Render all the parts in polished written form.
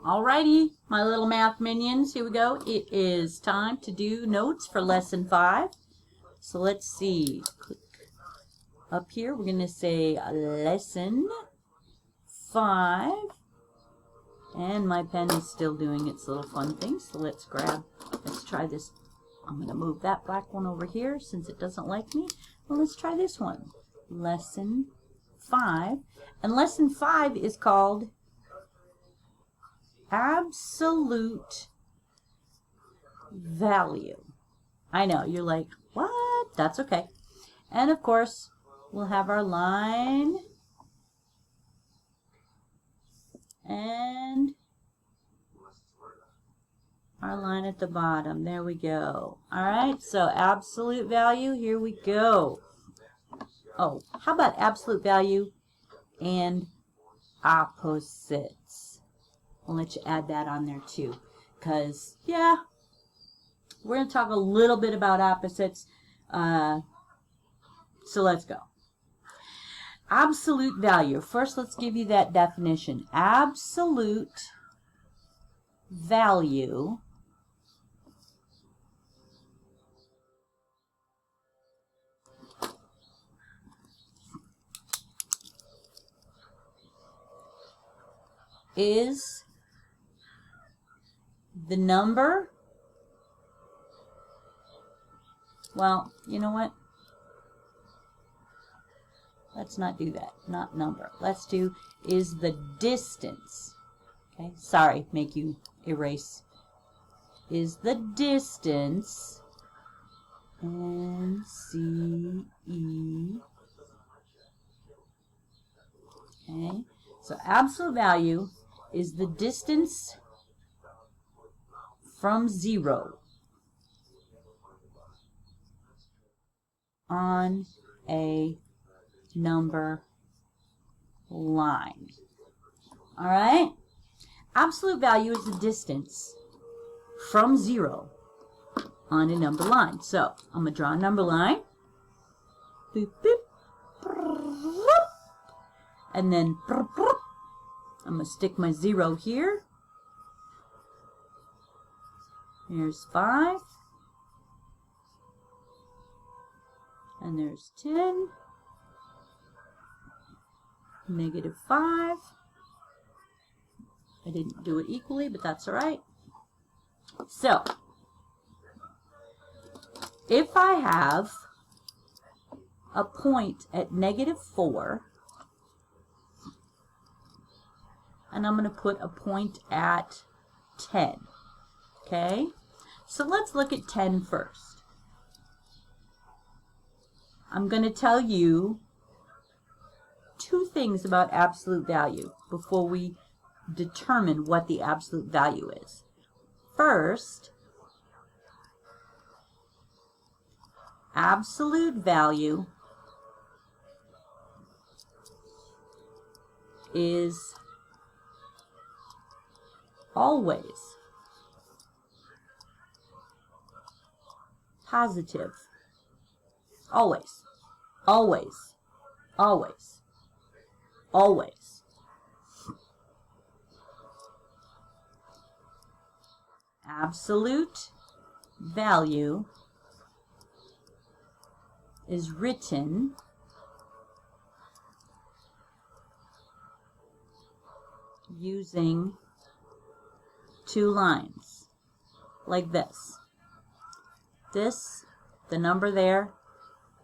Alrighty, my little math minions, here we go. It is time to do notes for lesson 5. So let's see. Click up here. We're going to say lesson 5. And my pen is still doing its little fun thing. So let's try this. I'm going to move that black one over here since it doesn't like me. Well, let's try this one. Lesson 5. And lesson 5 is called absolute value. I know, you're like, what? That's okay. And of course, we'll have our line and our line at the bottom. There we go. All right, so absolute value, here we go. Oh, how about absolute value and opposites? I'll let you add that on there too, because, yeah, we're going to talk a little bit about opposites. So let's go. Absolute value. First, let's give you that definition. Absolute value is the number. Well, you know what? Let's not do that. Not number. Let's do is the distance. Okay, sorry, make you erase. Is the distance NCE. Okay, so absolute value is the distance from 0 on a number line. All right? Absolute value is the distance from 0 on a number line. So I'm going to draw a number line. Boop, boop, and then I'm going to stick my 0 here. Here's 5. And there's 10. Negative 5. I didn't do it equally, but that's all right. So, if I have a point at negative 4, and I'm going to put a point at 10, okay? So let's look at 10 first. I'm going to tell you 2 things about absolute value before we determine what the absolute value is. First, absolute value is always positive. Always. Always. Always. Always. Absolute value is written using 2 lines, like this. This, the number there,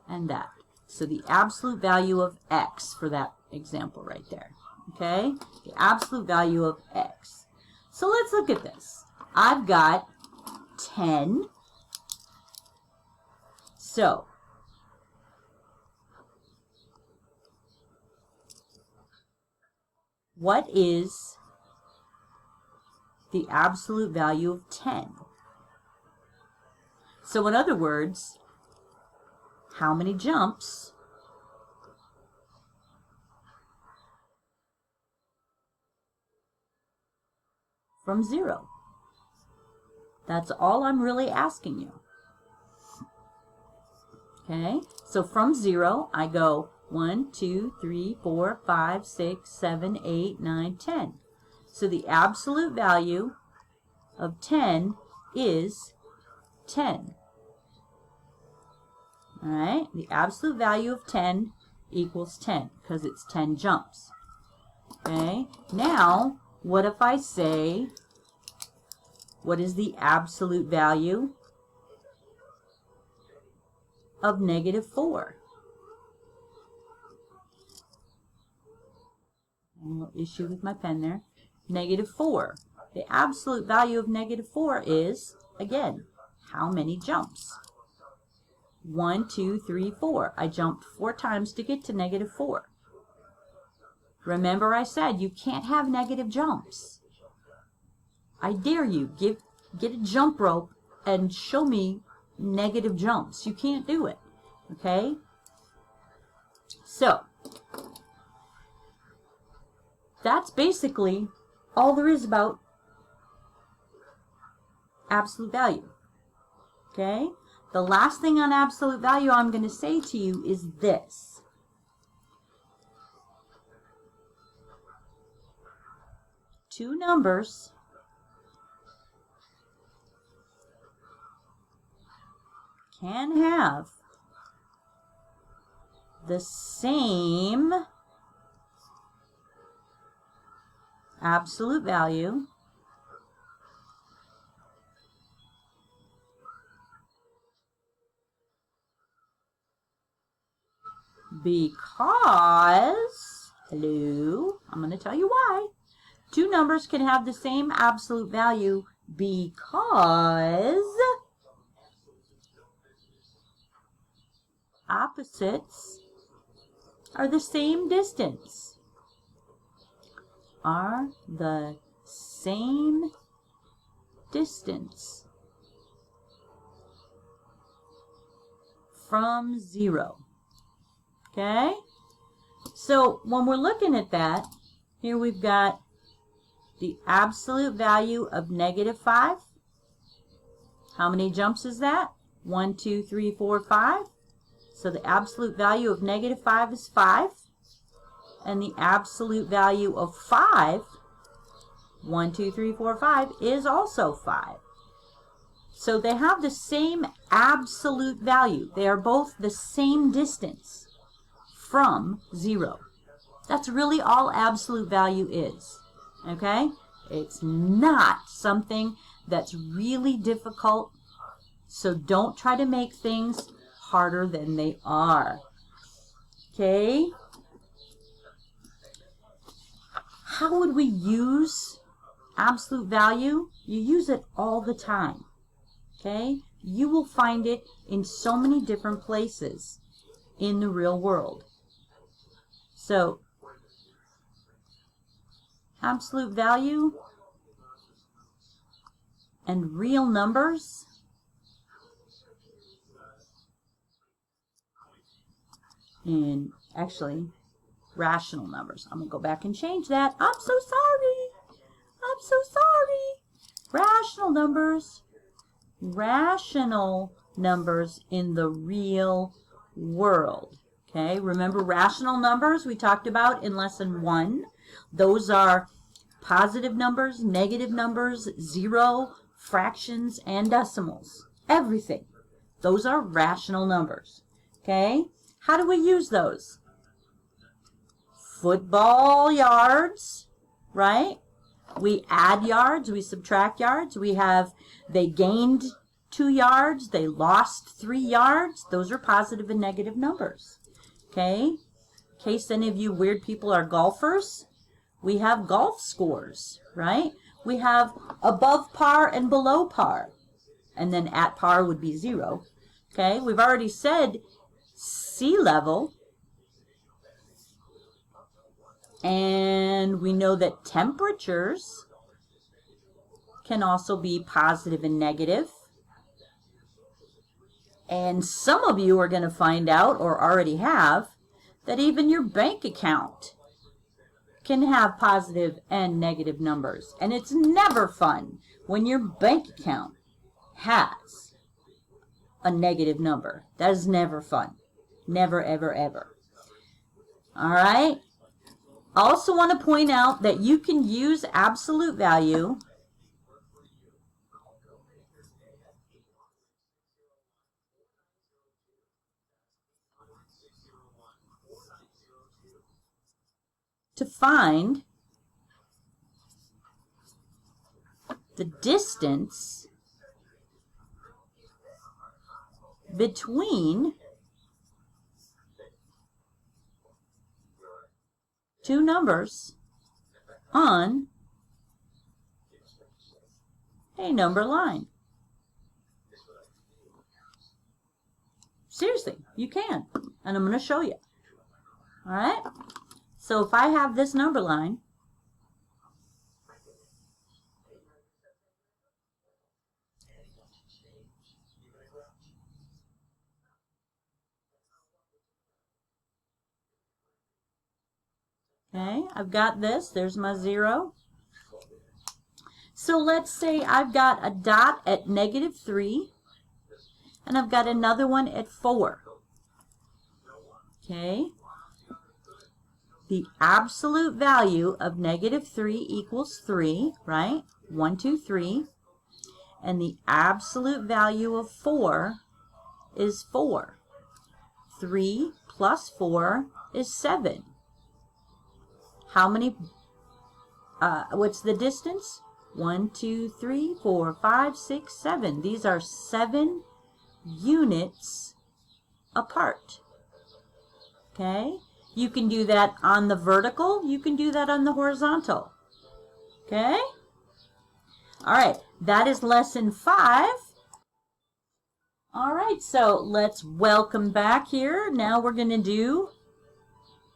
and that. So the absolute value of x for that example right there. Okay? The absolute value of x. So let's look at this. I've got 10. So what is the absolute value of 10? So in other words, how many jumps from 0? That's all I'm really asking you. Okay, so from 0, I go 1, 2, 3, 4, 5, 6, 7, 8, 9, 10. So the absolute value of 10 is 10. All right, the absolute value of 10 equals 10 because it's 10 jumps. Okay, now what if I say, what is the absolute value of -4? A little issue with my pen there. -4. The absolute value of -4 is, again, how many jumps? 1, 2, 3, 4. I jumped 4 times to get to -4. Remember I said you can't have negative jumps. I dare you, get a jump rope and show me negative jumps. You can't do it, okay? So, that's basically all there is about absolute value, okay? The last thing on absolute value I'm going to say to you is this. Two numbers can have the same absolute value because, hello, I'm going to tell you why. Two numbers can have the same absolute value because opposites are the same distance. Are the same distance from 0. Okay? So when we're looking at that, here we've got the absolute value of -5. How many jumps is that? 1, 2, 3, 4, 5. So the absolute value of -5 is 5. And the absolute value of 5, 1, 2, 3, 4, 5, is also 5. So they have the same absolute value. They are both the same distance from 0. That's really all absolute value is. Okay? It's not something that's really difficult, so don't try to make things harder than they are. Okay? How would we use absolute value? You use it all the time. Okay? You will find it in so many different places in the real world. So, absolute value and real numbers and actually rational numbers. I'm going to go back and change that. I'm so sorry. I'm so sorry. Rational numbers. Rational numbers in the real world. Okay, remember rational numbers we talked about in lesson 1. Those are positive numbers, negative numbers, 0, fractions, and decimals. Everything. Those are rational numbers. Okay, how do we use those? Football yards, right? We add yards, we subtract yards. We have, they gained 2 yards, they lost 3 yards. Those are positive and negative numbers. Okay? In case any of you weird people are golfers, we have golf scores, right? We have above par and below par. And then at par would be 0. Okay? We've already said sea level. And we know that temperatures can also be positive and negative. And some of you are going to find out, or already have, that even your bank account can have positive and negative numbers. And it's never fun when your bank account has a negative number. That is never fun. Never, ever, ever. All right? I also want to point out that you can use absolute value to find the distance between two numbers on a number line. Seriously, you can, and I'm going to show you. All right? So if I have this number line, okay, I've got this. There's my 0. So let's say I've got a dot at -3, and I've got another one at 4. Okay. The absolute value of -3 equals 3, right? 1, 2, 3. And the absolute value of 4 is 4. 3 plus 4 is 7. How many, what's the distance? 1, 2, 3, 4, 5, 6, 7. These are 7 units apart. Okay? You can do that on the vertical. You can do that on the horizontal. Okay? All right. That is lesson 5. All right. So let's welcome back here. Now we're going to do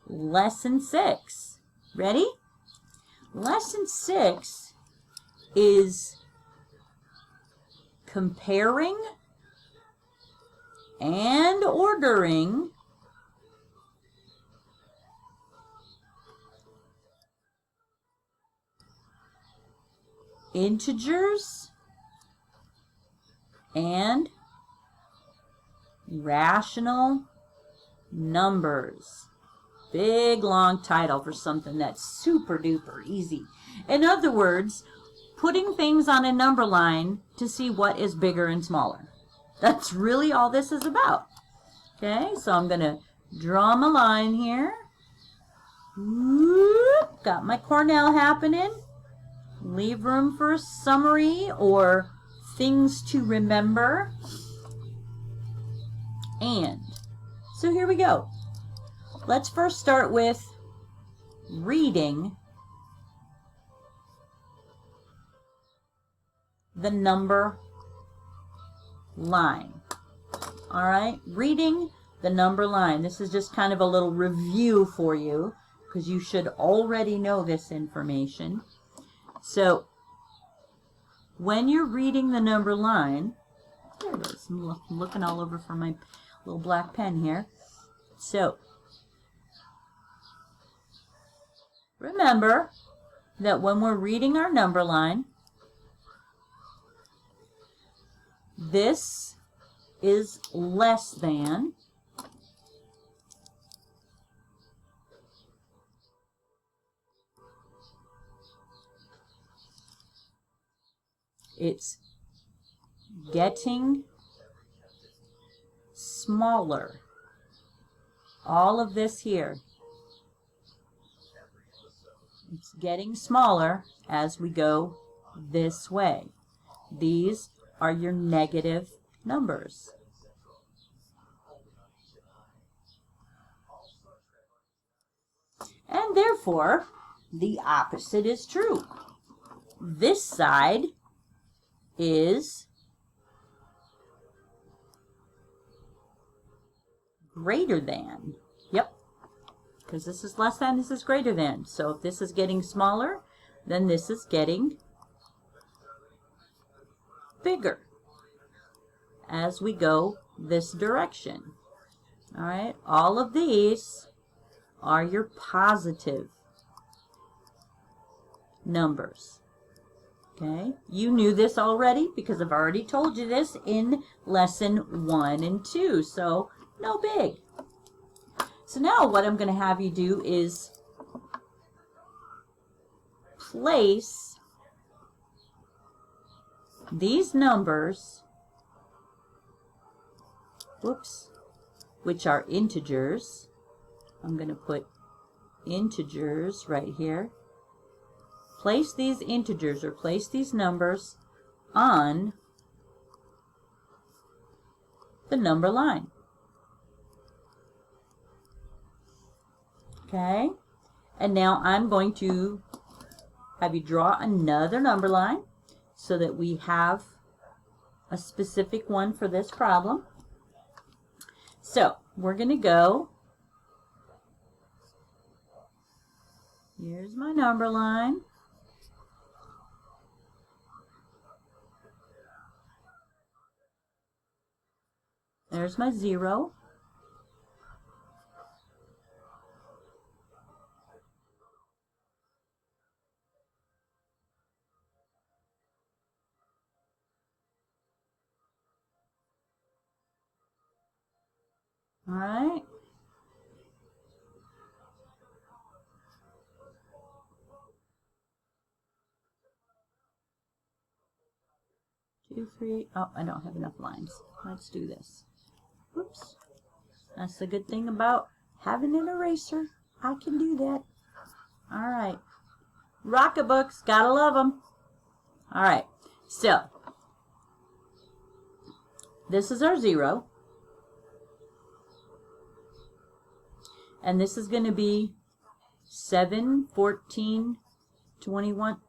lesson 6. Ready? Lesson 6 is comparing and ordering integers and rational numbers. Big long title for something that's super duper easy. In other words, putting things on a number line to see what is bigger and smaller. That's really all this is about. Okay, so I'm going to draw my line here. Whoop, got my Cornell happening. Leave room for a summary or things to remember. And so here we go. Let's first start with reading the number line. All right, reading the number line. This is just kind of a little review for you because you should already know this information. So when you're reading the number line, there it is. I'm looking all over for my little black pen here. So remember that when we're reading our number line, this is less than it's getting smaller. All of this here, it's getting smaller as we go this way. These are your negative numbers. And therefore, the opposite is true. This side is greater than. Yep. Because this is less than, this is greater than. So if this is getting smaller, then this is getting bigger as we go this direction. All right. All of these are your positive numbers. Okay, you knew this already because I've already told you this in lesson 1 and 2, so no big. So now what I'm going to have you do is place these numbers, whoops, which are integers. I'm going to put integers right here. Place these integers, or place these numbers on the number line. Okay, and now I'm going to have you draw another number line so that we have a specific one for this problem. So we're going to go, here's my number line. There's my 0. All right. Two, three. Oh, I don't have enough lines. Let's do this. Oops. That's the good thing about having an eraser. I can do that. All right. Rocket books. Gotta love them. All right. So, this is our 0. And this is going to be 7, 14, 21.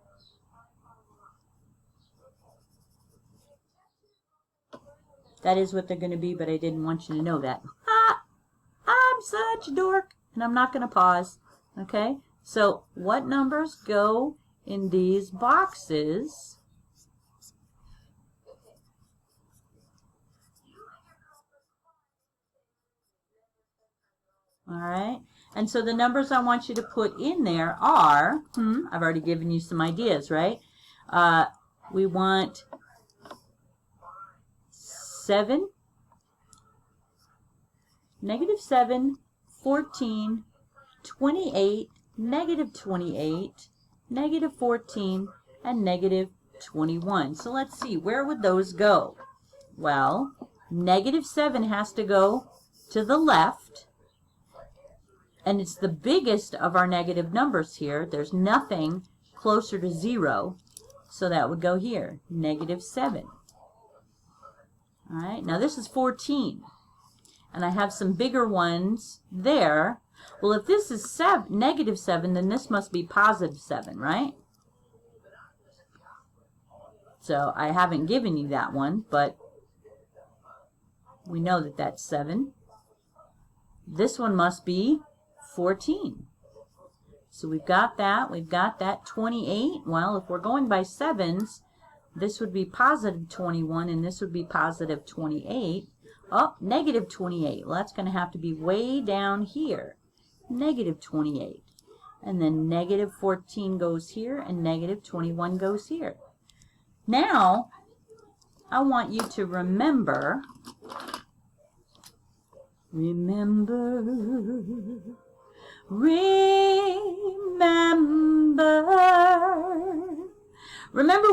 That is what they're going to be, but I didn't want you to know that. I'm such a dork, and I'm not going to pause. Okay? So, what numbers go in these boxes? All right? And so the numbers I want you to put in there are, I've already given you some ideas, right? We want 7, -7, 14, 28, -28, -14, and -21. So let's see, where would those go? Well, -7 has to go to the left, and it's the biggest of our negative numbers here. There's nothing closer to 0, so that would go here, -7. All right, now this is 14, and I have some bigger ones there. Well, if this is -7, then this must be +7, right? So I haven't given you that one, but we know that that's 7. This one must be 14. So we've got that. We've got that 28. Well, if we're going by 7s, this would be +21, and this would be +28. Oh, -28. Well, that's going to have to be way down here. -28. And then -14 goes here, and -21 goes here. Now, I want you to remember, remember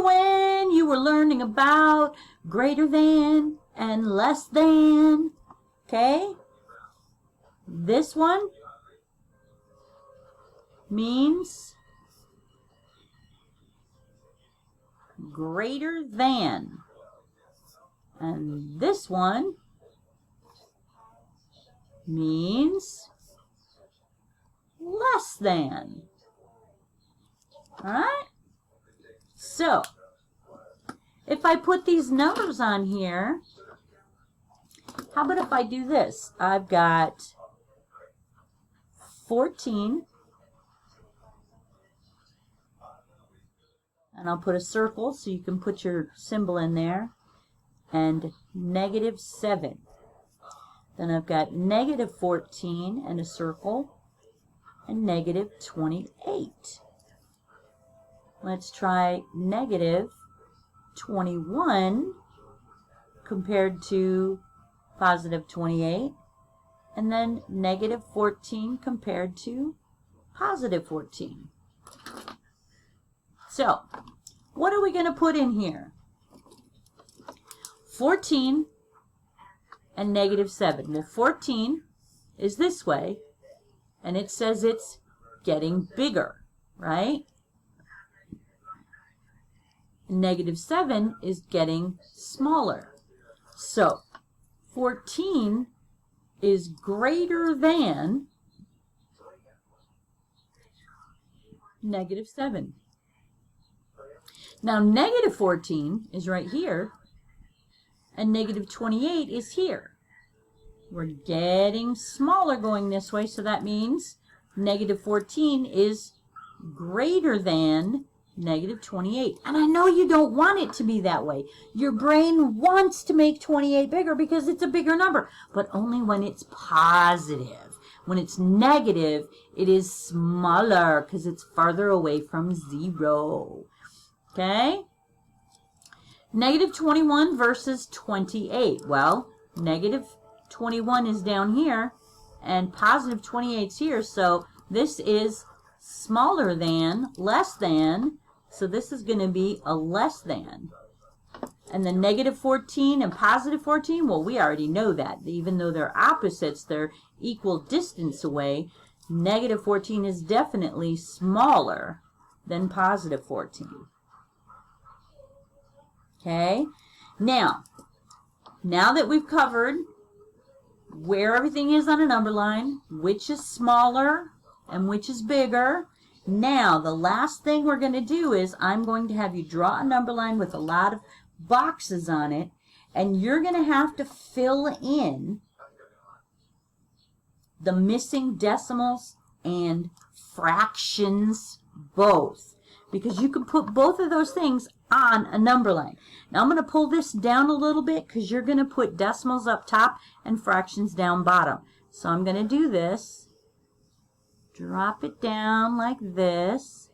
when you were learning about greater than and less than, okay? This one means greater than. And this one means less than. All right? So, if I put these numbers on here, how about if I do this? I've got 14, and I'll put a circle so you can put your symbol in there, and -7. Then I've got -14 and a circle, and -28. Let's try -21 compared to +28, and then -14 compared to +14. So, what are we going to put in here? 14 and negative 7. Well, 14 is this way, and it says it's getting bigger, right? Negative 7 is getting smaller. So, 14 is greater than negative 7. Now, negative 14 is right here, and negative 28 is here. We're getting smaller going this way, so that means negative 14 is greater than negative 28. And I know you don't want it to be that way. Your brain wants to make 28 bigger because it's a bigger number, but only when it's positive. When it's negative, it is smaller because it's farther away from 0. Okay? Negative 21 versus 28. Well, negative 21 is down here, and positive 28 is here, so this is smaller than, less than, so this is going to be a less than. And then negative 14 and positive 14, well, we already know that. Even though they're opposites, they're equal distance away. Negative 14 is definitely smaller than positive 14. Okay? Now that we've covered where everything is on a number line, which is smaller and which is bigger, now the last thing we're going to do is I'm going to have you draw a number line with a lot of boxes on it, and you're going to have to fill in the missing decimals and fractions both, because you can put both of those things on a number line. Now I'm going to pull this down a little bit because you're going to put decimals up top and fractions down bottom. So I'm going to do this. Drop it down like this.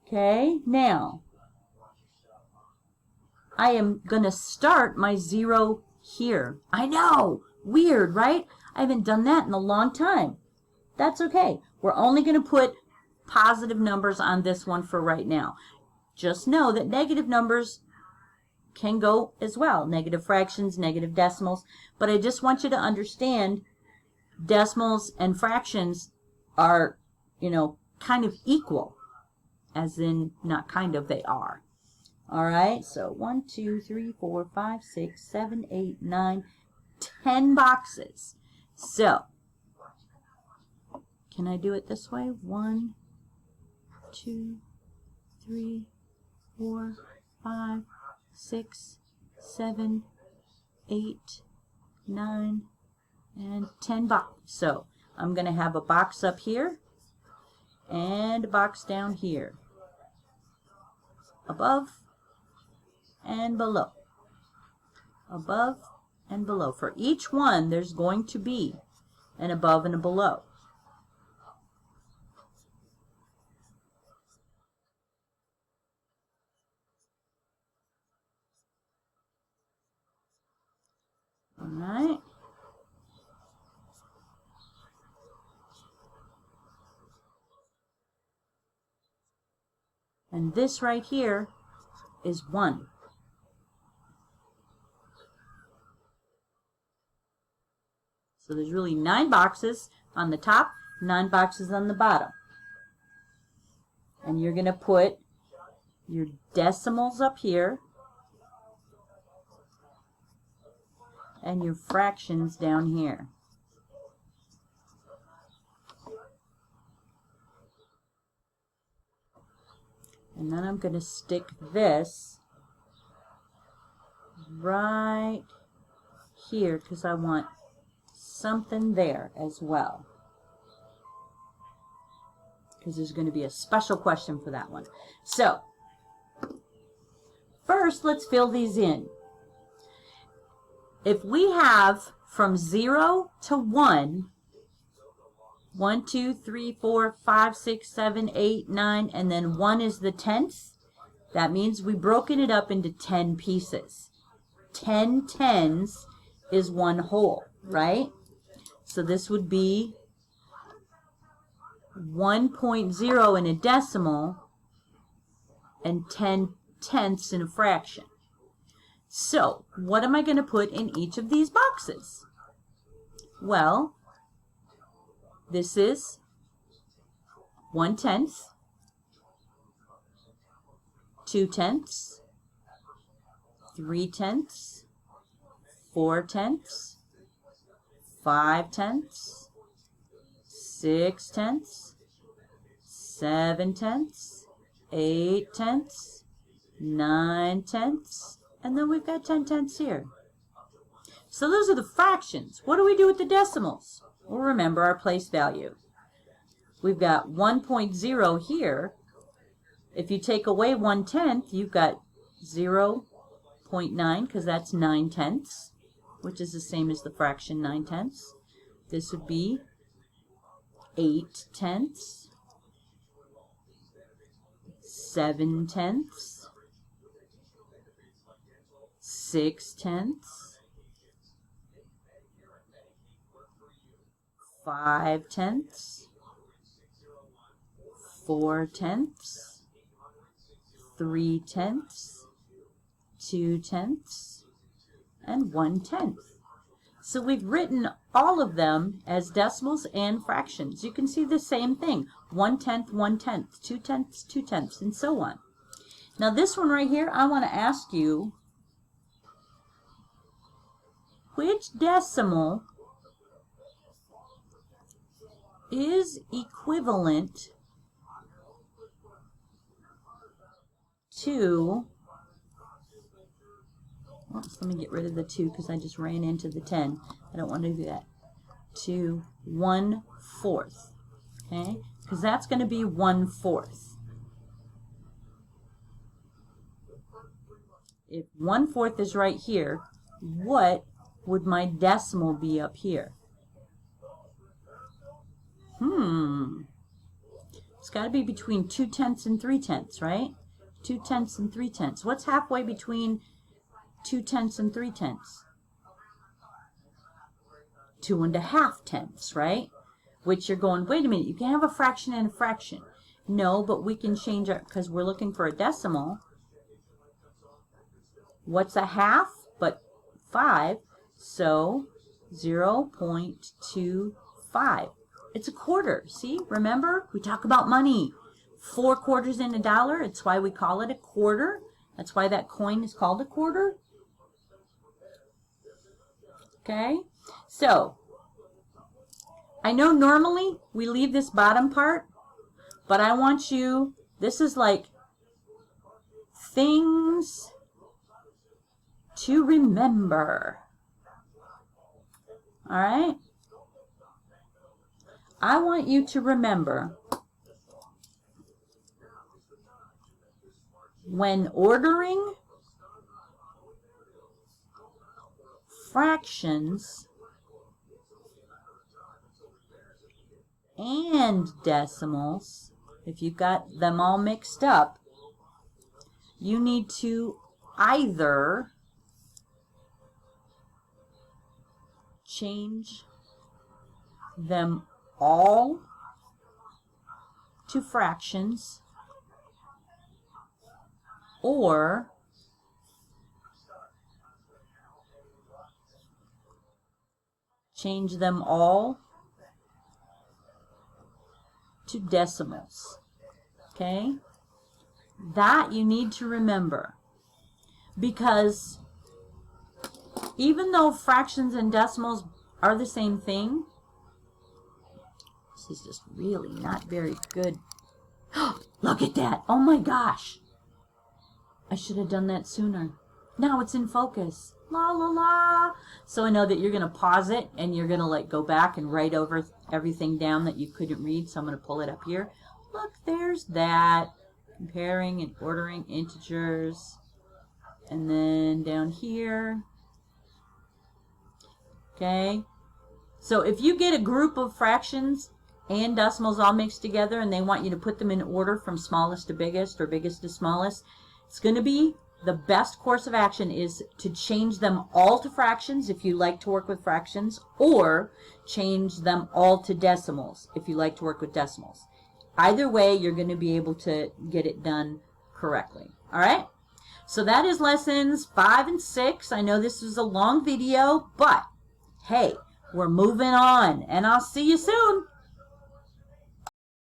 Okay, now I am going to start my 0 here. I know, weird, right? I haven't done that in a long time. That's okay. We're only going to put positive numbers on this one for right now. Just know that negative numbers can go as well. Negative fractions, negative decimals. But I just want you to understand decimals and fractions are, kind of equal. As in, not kind of, they are. All right, so 1, 2, 3, 4, 5, 6, 7, 8, 9, 10 boxes. So, can I do it this way? 1, 2, 3, 4, 5, 6, 7, 8, 9, and 10 boxes. So I'm going to have a box up here and a box down here, above and below, above and below. For each one, there's going to be an above and a below. All right. And this right here is 1. So there's really 9 boxes on the top, 9 boxes on the bottom. And you're going to put your decimals up here and your fractions down here. And then I'm going to stick this right here because I want something there as well. Because there's going to be a special question for that one. So, first let's fill these in. If we have from 0 to 1, 1, 2, 3, 4, 5, 6, 7, 8, 9, and then 1 is the 10th, that means we've broken it up into 10 pieces. 10 tens is one whole, right? So this would be 1.0 in a decimal and 10/10 in a fraction. So, what am I going to put in each of these boxes? Well, this is 1/10, 2/10, 3/10, 4/10, 5/10, 6/10, 7/10, 8/10, 9/10, and then we've got 10/10 here. So those are the fractions. What do we do with the decimals? Well, remember our place value. We've got 1.0 here. If you take away 1/10, you've got 0.9, because that's 9/10, which is the same as the fraction 9/10. This would be 8/10, 7/10, 6/10, 5/10, 4/10, 3/10, 2/10, and 1/10. So we've written all of them as decimals and fractions. You can see the same thing. 1/10, 1/10, 2/10, 2/10, and so on. Now this one right here, I want to ask you, which decimal is equivalent to, oops, let me get rid of the 2 because I just ran into the 10. I don't want to do that. To 1/4, okay? Because that's going to be 1/4. If 1/4 is right here, what would my decimal be up here? It's got to be between 2/10 and 3/10, right? 2/10 and 3/10. What's halfway between 2/10 and 3/10? 2.5/10, right? Which you're going, wait a minute, you can have a fraction and a fraction. No, but we can change it because we're looking for a decimal. What's a half but 5? So 0.25. It's a quarter. See, remember, we talk about money. 4 quarters in $1. It's why we call it a quarter. That's why that coin is called a quarter. Okay, so I know normally we leave this bottom part, but I want you, this is like things to remember. All right? I want you to remember when ordering fractions and decimals, if you've got them all mixed up, you need to either change them all to fractions or change them all to decimals. Okay? That you need to remember, because even though fractions and decimals are the same thing, this is just really not very good. Look at that. Oh my gosh. I should have done that sooner. Now it's in focus. La la la. So I know that you're going to pause it and you're going to like go back and write over everything down that you couldn't read. So I'm going to pull it up here. Look, there's that. Comparing and ordering integers. And then down here. Okay. So if you get a group of fractions and decimals all mixed together and they want you to put them in order from smallest to biggest or biggest to smallest, it's going to be the best course of action is to change them all to fractions if you like to work with fractions, or change them all to decimals if you like to work with decimals. Either way, you're going to be able to get it done correctly. All right? So that is lessons 5 and 6. I know this was a long video, but hey, we're moving on, and I'll see you soon.